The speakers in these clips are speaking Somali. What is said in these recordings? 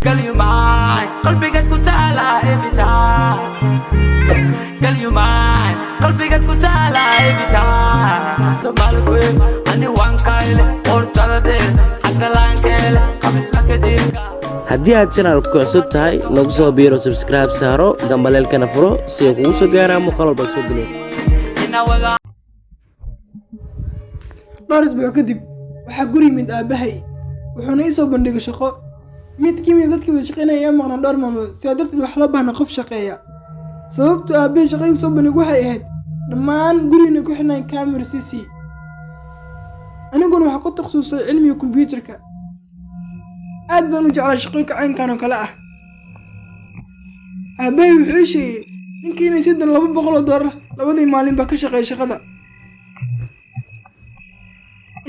قال you mine قلبي قد كنت على every time قال you mine قلبي قد كنت على every time تمالك وين أني وان كايلة ورطة دير حتى لان كيلة قبس مكدير haddii aad channelka ku cusub tahay nagu soo biiro subscribe saaro gambaleelkana furo si ay kugu soo gaaraan muuqaal walba soo geliyo Baris baa kadib waxa guri mid aabahay wuxuuna ii soo bandhigay shaqo mid kimid dadkii wada shaqeynaya maqnaan dhowr maalmood si darteed wax loo baahna qof shaqeeya sababtu aabahay shaqada soo bandhigay waxay ahayd dhammaan guriga ku xirnaan camera CC aniguna waxa ku takhasusay cilmiga kombiyuutarka aad baan u jeclaa shaqooyinka caynkan oo kale ah aabahay wuxuu sheegay ninkii inay sidoo $200 labadii maalin ba ka shaqeeyay shaqada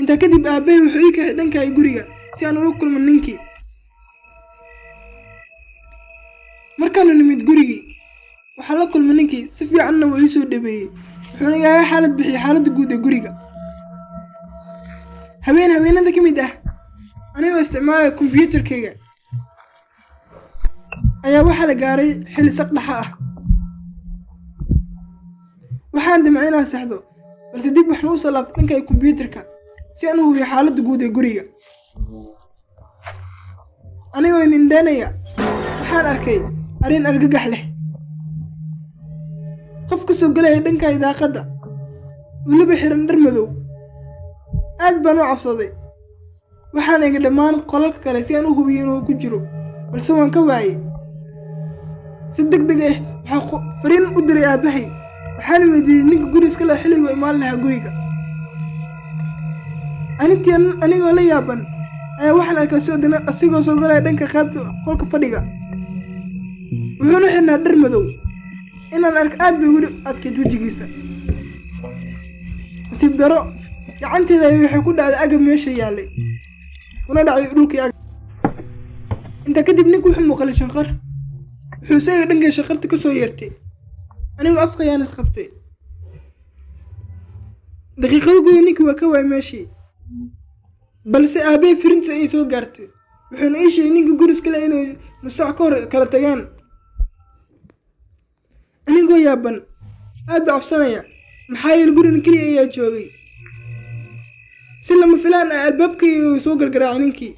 inta kadib aabahay wuxuu ii kaxay dhanka guriga si aan ula kulmo ninkii markaan nimid gurigii waxaan la kulmay ninkii si fiicanna wuu ii soo dhabeeyay wuxuu iga xaalad bixiyay xaaladda guud ee guriga habeenada ka mid ah anigoo isticmaalaya kombiyuutarkayga ayaa waxaa la gaaray xilli saq dhaxa ah waxaan damcay inaan saxdo balse dib waxaan u soo laabtay dhanka kombiyuutarka si aan u hubiyo xaaladda guud ee guriga anigoo indhanaya waxaan arkay arrin argagax leh qof ka soo galaya dhanka daaqadda weliba xiran dhar madow aad baan u cabsaday waxaan eegay dhammaan qolalka kale si aan u hubiyo inuu ku jiro balse waan ka waayay si degdeg ah waxaan fariin u diray aabahay waxaan weydiiyey ninka guriga iska leh xilliga imaan lahaa guriga anigoo la yaaban ayaa waxaan arkay asigoo soo galaya dhanka qaybta qolka fadhiga wuxuuna xirnaa dhar madow inaan arko aad bay weli adkayd wejigiisa nasiib daro gacanteeda waxay ku dhacday agab meesha yaalay una dhacay dhulkii inta kadib ninku wuxuu muuqalay shanqar wuxuu seegay dhanka shanqarta ka soo yeertay anigoo afka ayaan isqabtay daqiiqado gudahood ninkii waa ka waayay meeshii balse aabahay firintiisa ay soo gaartay wuxuuna ii sheegay ninka guri iska leh inay nus saac ka hor kala tagaan anigoo yaaban aad baa cabsanaya maxaa yeelay gurigan keliya ayaa joogay si lama filaan ah albaabkii soo gargaraacay ninkii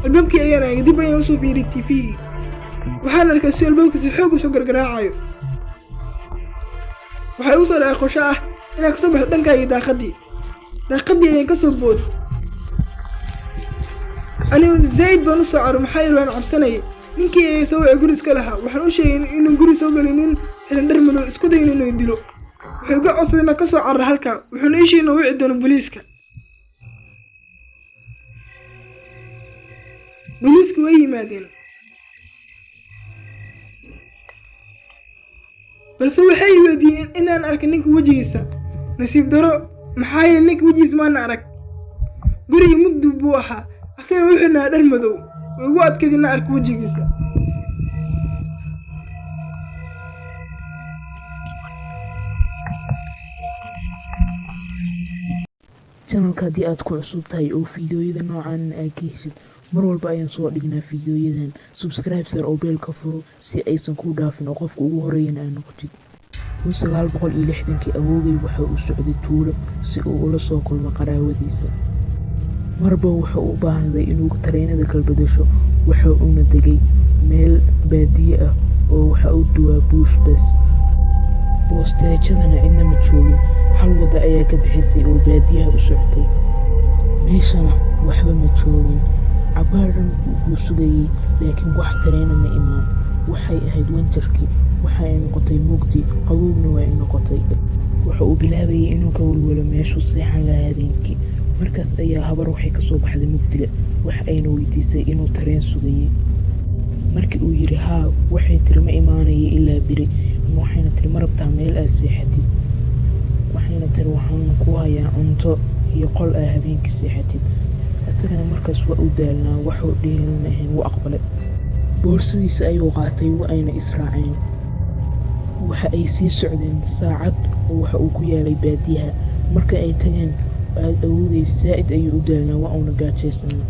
albaabkii ayaan eegay dib ayaan usoo fiiriyay TV-gii waxaan arkay si albaabkiisa xoog u soo gargaraacayo waxay u soo dhacay qorshe ah inaan kasoo baxdo dhankayga daaqadii ayaan kasoo booday anigu zayd baan u soo caro maxaa yeelay waan cabsanayay ninkii ay soo wacay guri iska lahaa waxaan u sheegay inuu guri soo galay nin xiran dhar madow isku dayo inuu dilo wuxuu iga codsaday inaan kasoo carro halkaa wuxuuna ii sheegay inuu wici doono booliiska way yimaadeen balse waxay weydiiyeen inaan arkay ninka wejigiisa nasiib daro maxaa yeelay ninka wejigiisa maana arag guriga mugdi buu ahaa asagoo wuxuu naa dhar madow way ugu adkayd inaan arko wejigiisa channelka haddii aad ku cusub tahay oo fiidiyoyada noocan aad ka heshid mar walba ayaan soo dhignaa fiidiyoyadan subscribe sar oo beelka furo si aysan kuu dhaafin oo qofka ugu horeeyana aad noqotid 1960kii awoogay waxa uu socday tuulo si uu ula soo kulmo qaraawadiisa marba waxa uu u baahday inuu tareenada kalbadasho waxa uuna degay meel baadiye ah oo waxa uu duwaa buush bas boosteejadana cidna ma joogin hal wada ayaa ka bixisay oo baadiyaha u socday meeshana waxba ma joogin cabaaran uu sugayay laakiin wax tareena ma imaan waxay ahayd winterkii waxa ay noqotay mugdi qabowna waa ay noqotay waxa uu bilaabayay inuu ka walwalo meeshuu seexan lahaa habeenkii markaas ayaa habar waxay ka soo baxday mugdiga wax ayna weydiisay inuu tareen sugayay markii uu yiri haa waxay tiri ma imaanayay ilaa biri waxayna tiri ma rabtaa meel aad seexatid waxayna tiri waxaan ku hayaa cunto iyo qol aad habeenkii seexatid asagana markaas waa u daalnaa waxuu dheelin ahayn wuu aqbalay boorsadiisa ayuu qaatay waa ayna israaceen waxa ay sii socdeen saacad oo waxa uu ku yaalay baadiyaha marka ay tageen awoogay zaa'id ayuu u daalnaa waa uuna gaajaysanaa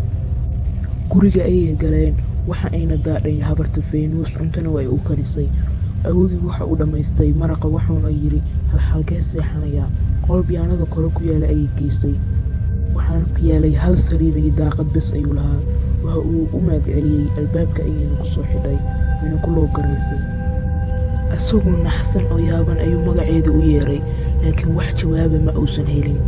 guriga ayay galeen waxa ayna daadhay habarta Feynuus cuntana way u karisay. Awoodii waxa uu dhamaystay maraqa waxaana yiri halkee seexanayaa. Qol biyaanada kore ku yaala ayay geystay. waxaan ku yaalay hal sariir iyo daaqad bas ayuu lahaa. waxa uu u mahadceliyey albaabka ayayna ku soo xidhay wayna ku loo garaysay. asagoo naxsan oo yaaban ayuu magaceeda u yeeray laakiin wax jawaaba ma uusan helin.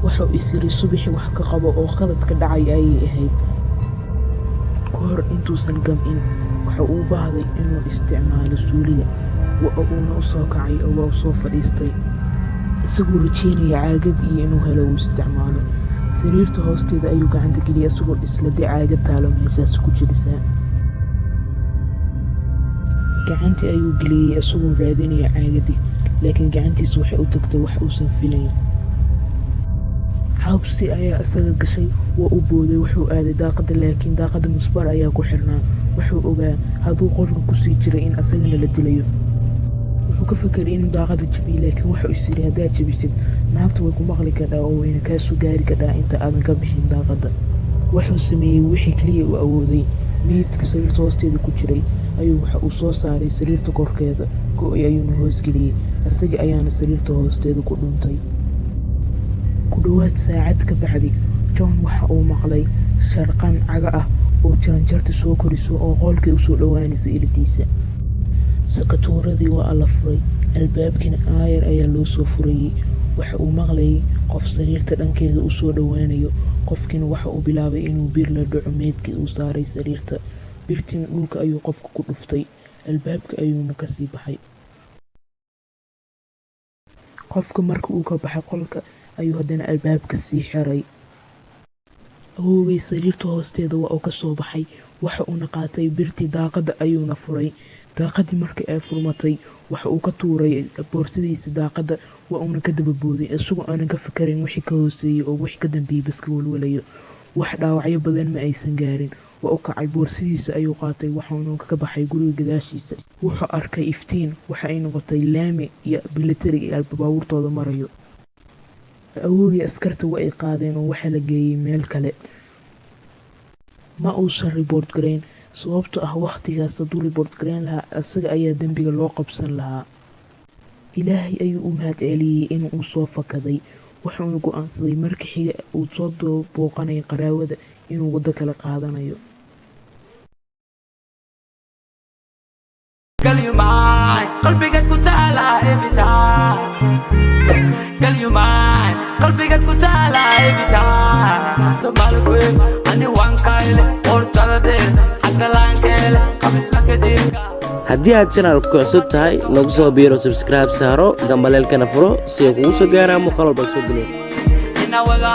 waxa uu isiri subaxii wax ka qabo oo qalad ka dhacay ayay ahayd. kahor intuusan gam'in waxa uu baahday inuu isticmaalo suuliga uuna u soo kacay oo waa soo fadhiistay isagoo rajeynaya caagadii iyo inuu helo uu isticmaalo. sariirta hoosteeda ayuu gacanta geliyay isagoo isladii caagad taalo meeshaas ku jirisaa. gacantii ayuu geliyey isagoo raadinaya caagadii laakiin gacantiisa waxay u tagtay wax uusan filayn. cabsi ayaa isaga gashay waa u booday wuxuu aaday daaqada laakiin daaqada musbar ayaa ku xirnaa. wuxuu ogaa hadduu qolka kusii jiray in asagana la dilayo. wuxuu ka fekeray inuu daaqada jabiyo laakiin wuxuu isiri haddaad jabisid naagta way ku maqli kadhaa oo wayna kaa soo gaari kadhaa inta aadan ka bixin daaqada. wuxuu sameeyey wixii keliya uu awooday. meydka sariirta hoosteeda ku jiray ayuu waxa uu soo saaray sariirta korkeeda go'ay ayuuna hoosgeliyey. isaga ayaana sariirta hoosteeda ku dhuntay. ku dhowaad saacad ka bacdi John waxa uu maqlay sharqan caga ah oo jaranjarta soo koriso oo qolkii u soo dhowaanaysa ilidiisa. sakatuuradii waa la furay albaabkina aayar ayaa loo soo furayay. waxa uu maqlayay qof sariirta dhankeeda u soo dhowaanayo. qofkiina waxa uu bilaabay inuu bir la dhaco meydkii uu saaray sariirta. birtina dhulka ayuu qofka ku dhuftay. albaabka ayuuna ka sii baxay. qofka marka uu ka baxay qolka ayuu haddana albaabka sii xiray. awoogay sariirta hoosteeda waa uu ka soo baxay. waxa uuna qaatay birtii daaqada ayuuna furay. daaqadii markii ay furmatay waxa uu ka tuuray boorsadiisa daaqada waa uuna ka daba booday isagoo aanan ka fakarin wixii ka hooseeyey oo wixii ka dambeeyey baska walwalayo. wax dhaawacyo badan ma aysan gaarin. waa u kacay boorsadiisa ayuu qaatay waxaanu ka baxay guriga gadaashiisa. wuxuu arkay iftiin waxa ay noqotay laami iyo militari iyo baabuurtooda marayo. awoogii askarta waa ay qaadeen oo waxa la geeyey meel kale. ma uusan report garayn sababtoo ah waqtigaas hadduu report garayn lahaa isaga ayaa dembiga loo qabsan lahaa. ilaahay ayuu u mahadceliyey inuu soo fakaday. wuxuuna go'aansaday marka xiga uu soo booqanaya qaraawada inuu waddo kala qaadanayo. qalbigaad ku taala every time. qalbigaad ku taala every time. Tomalkwe ani wankayle ortaladeel xagga laankeele qamisla kadibka. haddii aad channelka ku cusub tahay nagu soo biiro subscribe saaro gambaleelkana furo si ay kugu soo gaaraan muuqaal walba soo geliyo.